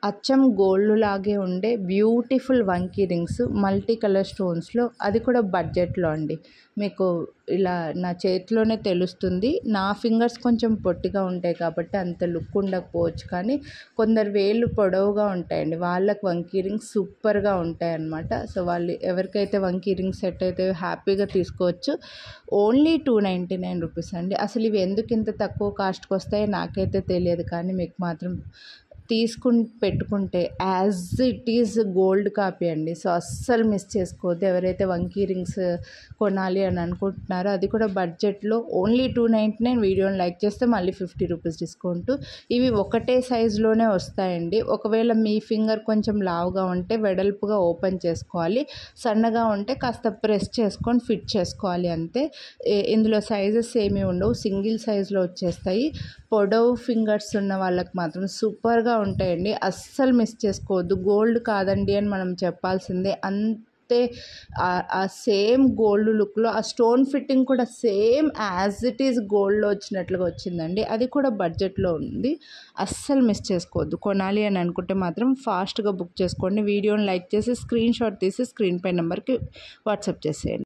అచ్చం గోల్డ్ లాగే ఉండే బ్యూటిఫుల్ వంకీ రింగ్స్ మల్టీ కలర్ స్టోన్స్లో, అది కూడా బడ్జెట్లో అండి. మీకు ఇలా నా చేతిలోనే తెలుస్తుంది. నా ఫింగర్స్ కొంచెం పొట్టిగా ఉంటాయి కాబట్టి అంత లుక్ ఉండకపోవచ్చు, కానీ కొందరు వేళ్ళు పొడవుగా ఉంటాయండి, వాళ్ళకి వంకీ రింగ్స్ సూపర్గా ఉంటాయి అన్నమాట. సో వాళ్ళు ఎవరికైతే వంకీ రింగ్స్ సెట్ అయితే హ్యాపీగా తీసుకోవచ్చు. ఓన్లీ 299 రూపీస్ అండి. అసలు ఇవి ఎందుకు ఇంత తక్కువ కాస్ట్కి వస్తాయో నాకైతే తెలియదు, కానీ మీకు మాత్రం పెట్టుకుంటే as it is gold copy అండి. సో అస్సలు మిస్ చేసుకోవద్దు ఎవరైతే వంకీ రింగ్స్ కొనాలి అని అనుకుంటున్నారో, అది కూడా బడ్జెట్లో ఓన్లీ 299. వీడియోని లైక్ చేస్తే మళ్ళీ 50 రూపీస్ డిస్కౌంట్. ఇవి ఒకటే సైజులోనే వస్తాయండి. ఒకవేళ మీ ఫింగర్ కొంచెం లావుగా ఉంటే వెడల్పుగా ఓపెన్ చేసుకోవాలి, సన్నగా ఉంటే కాస్త ప్రెస్ చేసుకొని ఫిట్ చేసుకోవాలి అంతే. ఇందులో సైజెస్ ఏమీ ఉండవు, సింగిల్ సైజులో వచ్చేస్తాయి. పొడవు ఫింగర్స్ ఉన్న వాళ్ళకి మాత్రం సూపర్గా ఉంటాయండి, అస్సలు మిస్ చేసుకోవద్దు. గోల్డ్ కాదండి అని మనం చెప్పాల్సిందే, అంతే. ఆ సేమ్ గోల్డ్ లుక్లో ఆ స్టోన్ ఫిట్టింగ్ కూడా సేమ్ యాజ్ ఇట్ ఈజ్ గోల్డ్లో వచ్చినట్లుగా వచ్చిందండి. అది కూడా బడ్జెట్లో ఉంది, అస్సలు మిస్ చేసుకోవద్దు. కొనాలి అని అనుకుంటే మాత్రం ఫాస్ట్గా బుక్ చేసుకోండి. వీడియోని లైక్ చేసి స్క్రీన్ షాట్ తీసి స్క్రీన్ పై నెంబర్కి వాట్సాప్ చేసేయండి.